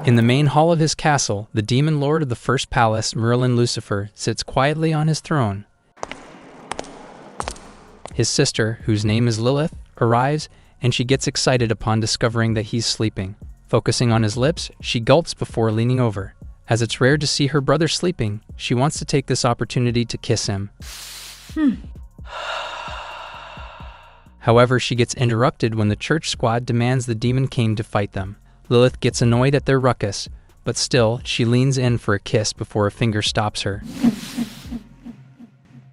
In the main hall of his castle, the demon lord of the first palace, Merlin Lucifer, sits quietly on his throne. His sister, whose name is Lilith, arrives, and she gets excited upon discovering that he's sleeping. Focusing on his lips, she gulps before leaning over. As it's rare to see her brother sleeping, she wants to take this opportunity to kiss him. However, she gets interrupted when the church squad demands the Demon King to fight them. Lilith gets annoyed at their ruckus, but still, she leans in for a kiss before a finger stops her.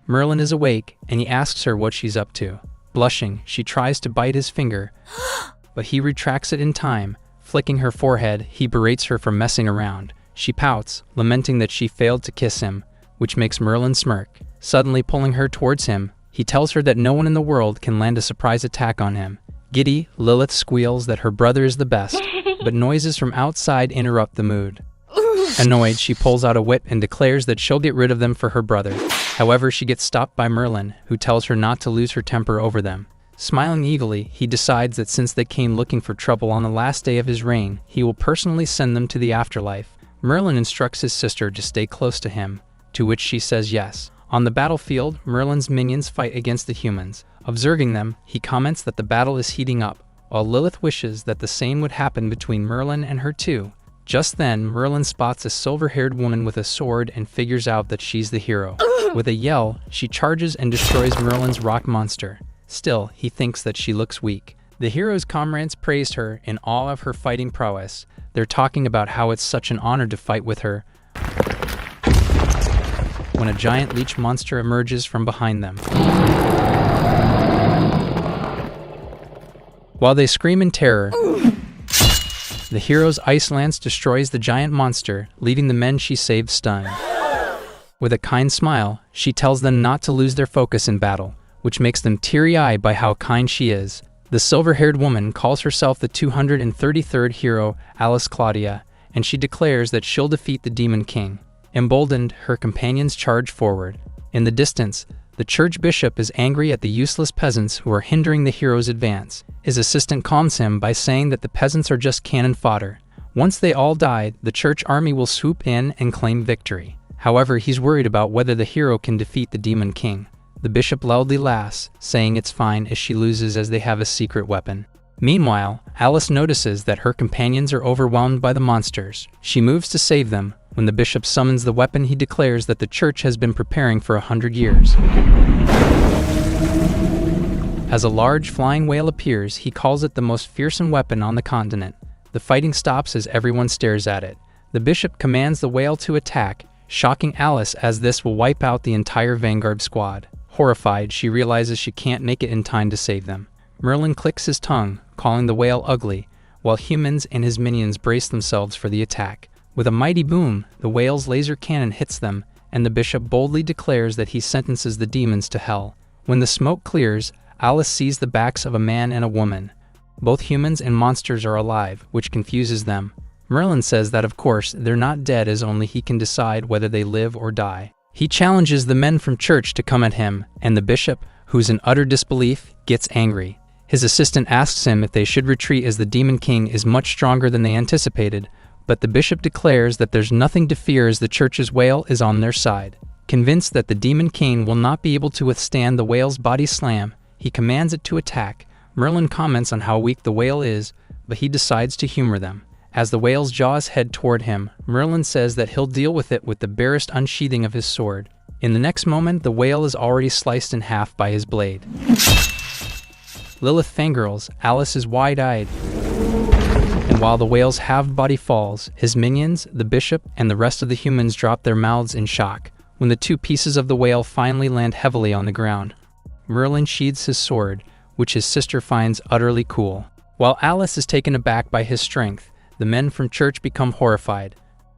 Merlin is awake, and he asks her what she's up to. Blushing, she tries to bite his finger, but he retracts it in time. Flicking her forehead, he berates her for messing around. She pouts, lamenting that she failed to kiss him, which makes Merlin smirk. Suddenly pulling her towards him, he tells her that no one in the world can land a surprise attack on him. Giddy, Lilith squeals that her brother is the best, but noises from outside interrupt the mood. Annoyed, she pulls out a whip and declares that she'll get rid of them for her brother. However, she gets stopped by Merlin, who tells her not to lose her temper over them. Smiling eagerly, he decides that since they came looking for trouble on the last day of his reign, he will personally send them to the afterlife. Merlin instructs his sister to stay close to him, to which she says yes. On the battlefield, Merlin's minions fight against the humans. Observing them, he comments that the battle is heating up, while Lilith wishes that the same would happen between Merlin and her too. Just then, Merlin spots a silver-haired woman with a sword and figures out that she's the hero. With a yell, she charges and destroys Merlin's rock monster. Still, he thinks that she looks weak. The hero's comrades praised her in awe of her fighting prowess. They're talking about how it's such an honor to fight with her, when a giant leech monster emerges from behind them. While they scream in terror, the hero's ice lance destroys the giant monster, leaving the men she saved stunned. With a kind smile, she tells them not to lose their focus in battle, which makes them teary-eyed by how kind she is. The silver-haired woman calls herself the 233rd hero, Alice Claudia, and she declares that she'll defeat the Demon King. Emboldened, her companions charge forward. In the distance, the church bishop is angry at the useless peasants who are hindering the hero's advance. His assistant calms him by saying that the peasants are just cannon fodder. Once they all die, the church army will swoop in and claim victory. However, he's worried about whether the hero can defeat the Demon King. The bishop loudly laughs, saying it's fine as she loses as they have a secret weapon. Meanwhile, Alice notices that her companions are overwhelmed by the monsters. She moves to save them. When the bishop summons the weapon, he declares that the church has been preparing for 100 years. As a large flying whale appears, he calls it the most fearsome weapon on the continent. The fighting stops as everyone stares at it. The bishop commands the whale to attack, shocking Alice as this will wipe out the entire vanguard squad. Horrified, she realizes she can't make it in time to save them. Merlin clicks his tongue, calling the whale ugly, while humans and his minions brace themselves for the attack. With a mighty boom, the whale's laser cannon hits them, and the bishop boldly declares that he sentences the demons to hell. When the smoke clears, Alice sees the backs of a man and a woman. Both humans and monsters are alive, which confuses them. Merlin says that of course they're not dead, as only he can decide whether they live or die. He challenges the men from church to come at him, and the bishop, who's in utter disbelief, gets angry. His assistant asks him if they should retreat as the Demon King is much stronger than they anticipated, but the bishop declares that there's nothing to fear as the church's whale is on their side. Convinced that the Demon King will not be able to withstand the whale's body slam, he commands it to attack. Merlin comments on how weak the whale is, but he decides to humor them. As the whale's jaws head toward him, Merlin says that he'll deal with it with the barest unsheathing of his sword. In the next moment, the whale is already sliced in half by his blade. Lilith fangirls, Alice is wide-eyed, and while the whale's halved body falls, his minions, the bishop, and the rest of the humans drop their mouths in shock. When the two pieces of the whale finally land heavily on the ground, Merlin sheathes his sword, which his sister finds utterly cool. While Alice is taken aback by his strength, the men from church become horrified.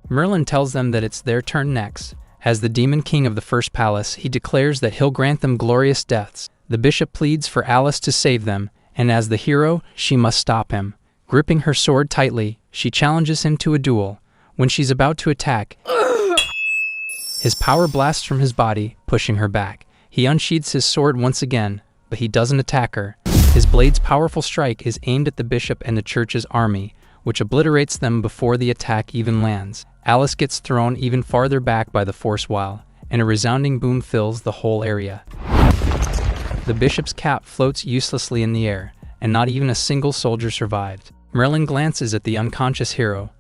Merlin tells them that it's their turn next. As the Demon King of the first palace, he declares that he'll grant them glorious deaths. The bishop pleads for Alice to save them, and as the hero, she must stop him. Gripping her sword tightly, she challenges him to a duel. When she's about to attack, his power blasts from his body, pushing her back. He unsheathes his sword once again, but he doesn't attack her. His blade's powerful strike is aimed at the bishop and the church's army. which obliterates them before the attack even lands. Alice gets thrown even farther back by the force while, and a resounding boom fills the whole area. The bishop's cap floats uselessly in the air, and not even a single soldier survived. Merlin glances at the unconscious hero.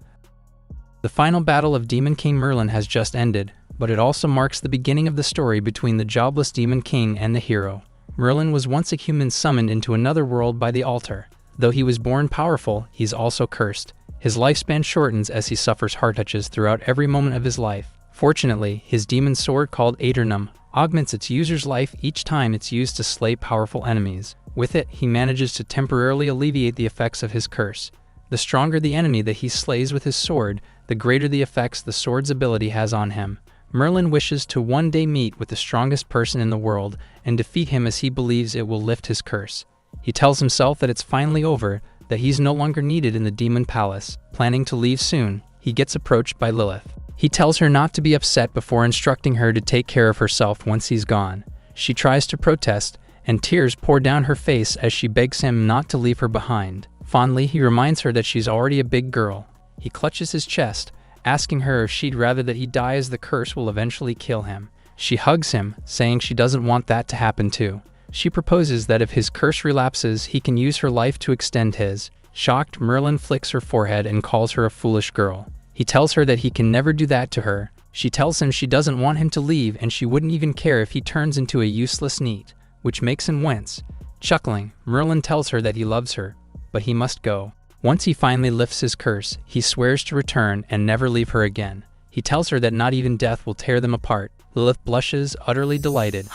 The final battle of Demon King Merlin has just ended, but it also marks the beginning of the story between the jobless Demon King and the hero. Merlin was once a human summoned into another world by the altar. Though he was born powerful, he's also cursed. His lifespan shortens as he suffers heart touches throughout every moment of his life. Fortunately, his demon sword called Aeternum augments its user's life each time it's used to slay powerful enemies. With it, he manages to temporarily alleviate the effects of his curse. The stronger the enemy that he slays with his sword, the greater the effects the sword's ability has on him. Merlin wishes to one day meet with the strongest person in the world and defeat him as he believes it will lift his curse. He tells himself that it's finally over, that he's no longer needed in the demon palace. Planning to leave soon, he gets approached by Lilith. He tells her not to be upset before instructing her to take care of herself once he's gone. She tries to protest, and tears pour down her face as she begs him not to leave her behind. Fondly, he reminds her that she's already a big girl. He clutches his chest, asking her if she'd rather that he die as the curse will eventually kill him. She hugs him, saying she doesn't want that to happen too. She proposes that if his curse relapses, he can use her life to extend his. Shocked, Merlin flicks her forehead and calls her a foolish girl. He tells her that he can never do that to her. She tells him she doesn't want him to leave and she wouldn't even care if he turns into a useless neat, which makes him wince. Chuckling, Merlin tells her that he loves her, but he must go. Once he finally lifts his curse, he swears to return and never leave her again. He tells her that not even death will tear them apart. Lilith blushes, utterly delighted.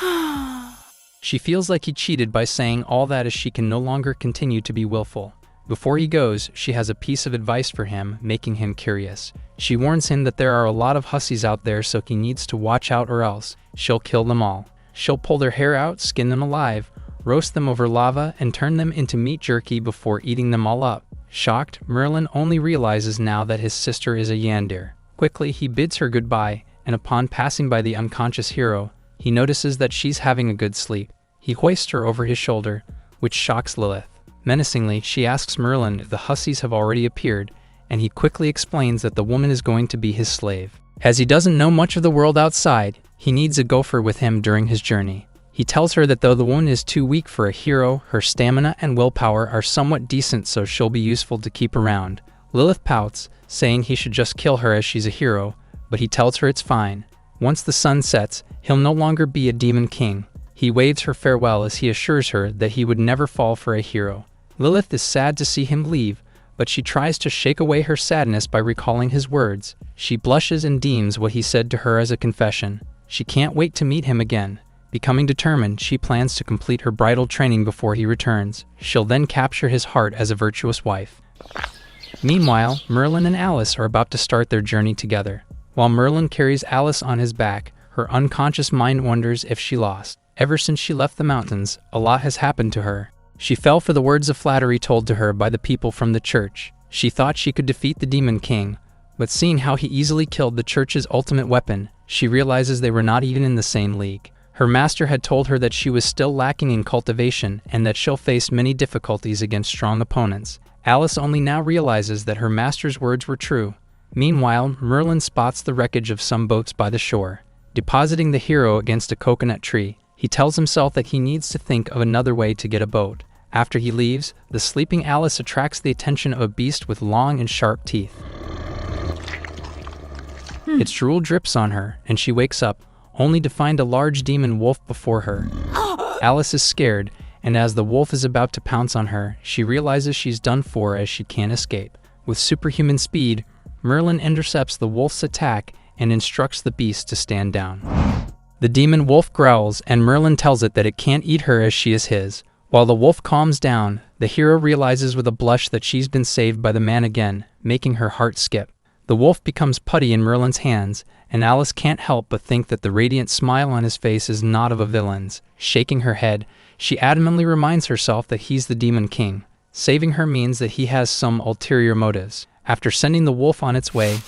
She feels like he cheated by saying all that as she can no longer continue to be willful. Before he goes, she has a piece of advice for him, making him curious. She warns him that there are a lot of hussies out there, so he needs to watch out or else she'll kill them all. She'll pull their hair out, skin them alive, roast them over lava, and turn them into meat jerky before eating them all up. Shocked, Merlin only realizes now that his sister is a Yandere. Quickly, he bids her goodbye, and upon passing by the unconscious hero, he notices that she's having a good sleep. He hoists her over his shoulder, which shocks Lilith. Menacingly, she asks Merlin if the hussies have already appeared, and he quickly explains that the woman is going to be his slave. As he doesn't know much of the world outside, he needs a gopher with him during his journey. He tells her that though the woman is too weak for a hero, her stamina and willpower are somewhat decent, so she'll be useful to keep around. Lilith pouts, saying he should just kill her as she's a hero, but he tells her it's fine. Once the sun sets, he'll no longer be a demon king. He waves her farewell as he assures her that he would never fall for a hero. Lilith is sad to see him leave, but she tries to shake away her sadness by recalling his words. She blushes and deems what he said to her as a confession. She can't wait to meet him again. Becoming determined, she plans to complete her bridal training before he returns. She'll then capture his heart as a virtuous wife. Meanwhile, Merlin and Alice are about to start their journey together. While Merlin carries Alice on his back, her unconscious mind wonders if she lost. Ever since she left the mountains, a lot has happened to her. She fell for the words of flattery told to her by the people from the church. She thought she could defeat the Demon King, but seeing how he easily killed the church's ultimate weapon, she realizes they were not even in the same league. Her master had told her that she was still lacking in cultivation and that she'll face many difficulties against strong opponents. Alice only now realizes that her master's words were true. Meanwhile, Merlin spots the wreckage of some boats by the shore. Depositing the hero against a coconut tree, he tells himself that he needs to think of another way to get a boat. After he leaves, the sleeping Alice attracts the attention of a beast with long and sharp teeth. Its drool drips on her, and she wakes up, only to find a large demon wolf before her. Alice is scared, and as the wolf is about to pounce on her, she realizes she's done for as she can't escape. With superhuman speed, Merlin intercepts the wolf's attack and instructs the beast to stand down. The demon wolf growls, and Merlin tells it that it can't eat her as she is his. While the wolf calms down, the hero realizes with a blush that she's been saved by the man again, making her heart skip. The wolf becomes putty in Merlin's hands, and Alice can't help but think that the radiant smile on his face is not of a villain's. Shaking her head, she adamantly reminds herself that he's the Demon King. Saving her means that he has some ulterior motives. After sending the wolf on its way,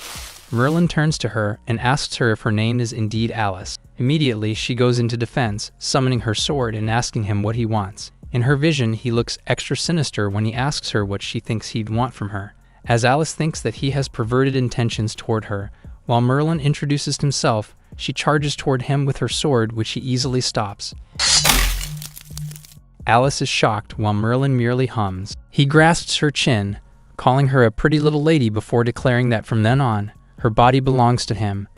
Merlin turns to her and asks her if her name is indeed Alice. Immediately, she goes into defense, summoning her sword and asking him what he wants. In her vision, he looks extra sinister when he asks her what she thinks he'd want from her. as Alice thinks that he has perverted intentions toward her. While Merlin introduces himself, she charges toward him with her sword, which he easily stops. Alice is shocked while Merlin merely hums. He grasps her chin, calling her a pretty little lady before declaring that from then on, her body belongs to him.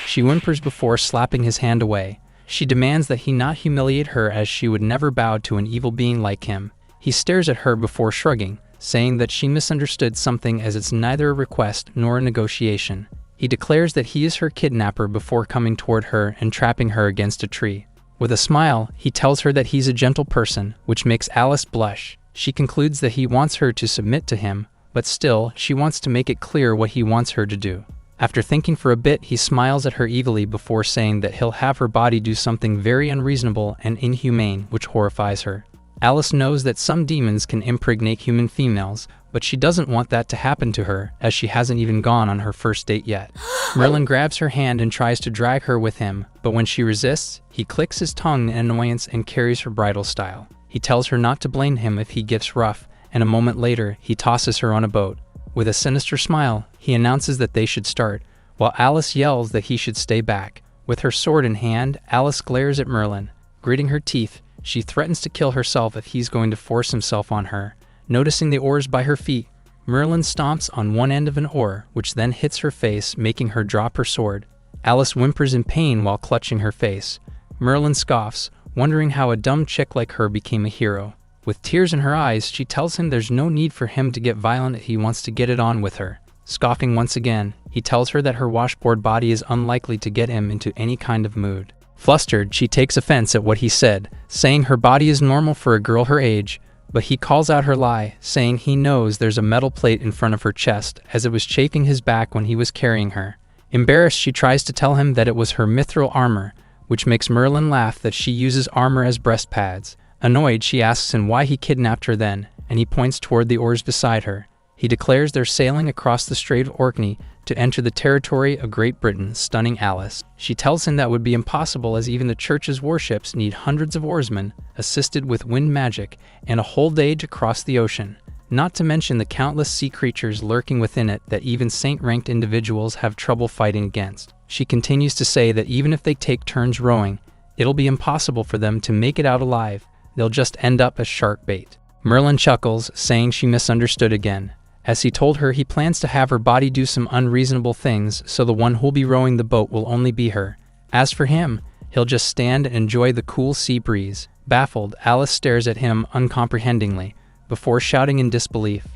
She whimpers before slapping his hand away. She demands that he not humiliate her, as she would never bow to an evil being like him. He stares at her before shrugging, saying that she misunderstood something, as it's neither a request nor a negotiation. He declares that he is her kidnapper before coming toward her and trapping her against a tree. With a smile, he tells her that he's a gentle person, which makes Alice blush. She concludes that he wants her to submit to him, but still, she wants to make it clear what he wants her to do. After thinking for a bit, he smiles at her evilly before saying that he'll have her body do something very unreasonable and inhumane, which horrifies her. Alice knows that some demons can impregnate human females, but she doesn't want that to happen to her, as she hasn't even gone on her first date yet. Merlin grabs her hand and tries to drag her with him, but when she resists, he clicks his tongue in annoyance and carries her bridal style. He tells her not to blame him if he gets rough, and a moment later, he tosses her on a boat. With a sinister smile, he announces that they should start, while Alice yells that he should stay back. With her sword in hand, Alice glares at Merlin. Gritting her teeth, she threatens to kill herself if he's going to force himself on her. Noticing the oars by her feet, Merlin stomps on one end of an oar, which then hits her face, making her drop her sword. Alice whimpers in pain while clutching her face. Merlin scoffs, wondering how a dumb chick like her became a hero. With tears in her eyes, she tells him there's no need for him to get violent if he wants to get it on with her. Scoffing once again, he tells her that her washboard body is unlikely to get him into any kind of mood. Flustered, she takes offense at what he said, saying her body is normal for a girl her age, but he calls out her lie, saying he knows there's a metal plate in front of her chest, as it was chafing his back when he was carrying her. Embarrassed, she tries to tell him that it was her mithril armor, which makes Merlin laugh that she uses armor as breast pads. Annoyed, she asks him why he kidnapped her then, and he points toward the oars beside her. He declares they're sailing across the Strait of Orkney to enter the territory of Great Britain, stunning Alice. She tells him that would be impossible, as even the church's warships need hundreds of oarsmen, assisted with wind magic, and a whole day to cross the ocean. Not to mention the countless sea creatures lurking within it that even saint-ranked individuals have trouble fighting against. She continues to say that even if they take turns rowing, it'll be impossible for them to make it out alive. They'll just end up as shark bait. Merlin chuckles, saying she misunderstood again, as he told her he plans to have her body do some unreasonable things, so the one who'll be rowing the boat will only be her. As for him, he'll just stand and enjoy the cool sea breeze. Baffled, Alice stares at him uncomprehendingly, before shouting in disbelief.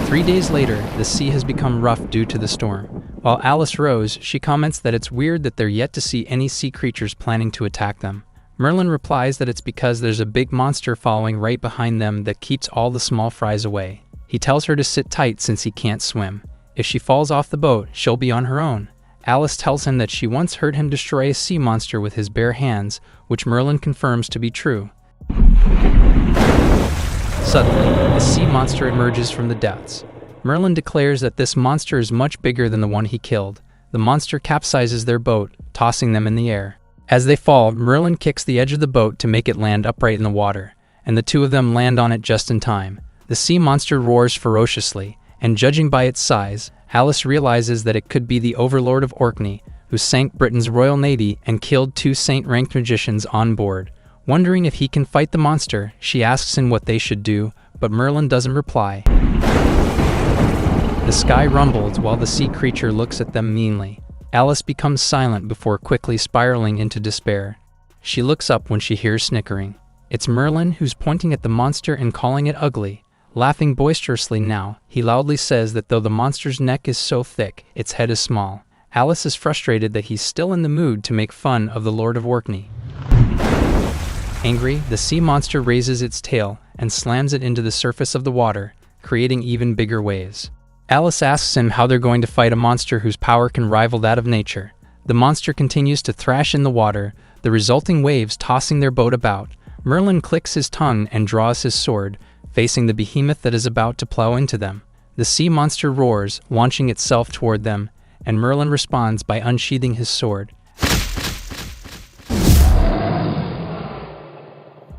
3 days later, the sea has become rough due to the storm. While Alice rows, she comments that it's weird that they're yet to see any sea creatures planning to attack them. Merlin replies that it's because there's a big monster following right behind them that keeps all the small fries away. He tells her to sit tight since he can't swim. If she falls off the boat, she'll be on her own. Alice tells him that she once heard him destroy a sea monster with his bare hands, which Merlin confirms to be true. Suddenly, a sea monster emerges from the depths. Merlin declares that this monster is much bigger than the one he killed. The monster capsizes their boat, tossing them in the air. As they fall, Merlin kicks the edge of the boat to make it land upright in the water, and the two of them land on it just in time. The sea monster roars ferociously, and judging by its size, Alice realizes that it could be the Overlord of Orkney, who sank Britain's Royal Navy and killed 2 saint-ranked magicians on board. Wondering if he can fight the monster, she asks him what they should do, but Merlin doesn't reply. The sky rumbles while the sea creature looks at them meanly. Alice becomes silent before quickly spiraling into despair. She looks up when she hears snickering. It's Merlin, who's pointing at the monster and calling it ugly. Laughing boisterously now, he loudly says that though the monster's neck is so thick, its head is small. Alice is frustrated that he's still in the mood to make fun of the Lord of Orkney. Angry, the sea monster raises its tail and slams it into the surface of the water, creating even bigger waves. Alice asks him how they're going to fight a monster whose power can rival that of nature. The monster continues to thrash in the water, the resulting waves tossing their boat about. Merlin clicks his tongue and draws his sword, facing the behemoth that is about to plow into them. The sea monster roars, launching itself toward them, and Merlin responds by unsheathing his sword.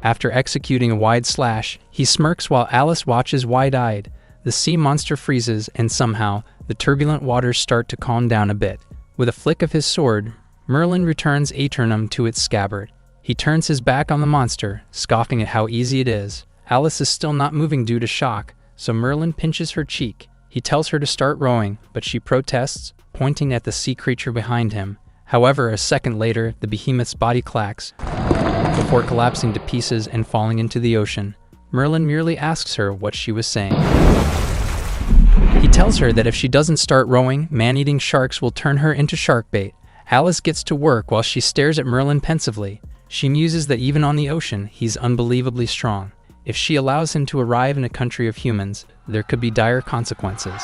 After executing a wide slash, he smirks while Alice watches wide-eyed. The sea monster freezes, and somehow, the turbulent waters start to calm down a bit. With a flick of his sword, Merlin returns Aeternum to its scabbard. He turns his back on the monster, scoffing at how easy it is. Alice is still not moving due to shock, so Merlin pinches her cheek. He tells her to start rowing, but she protests, pointing at the sea creature behind him. However, a second later, the behemoth's body clacks, before collapsing to pieces and falling into the ocean. Merlin merely asks her what she was saying. He tells her that if she doesn't start rowing, man-eating sharks will turn her into shark bait. Alice gets to work while she stares at Merlin pensively. She muses that even on the ocean, he's unbelievably strong. If she allows him to arrive in a country of humans, there could be dire consequences.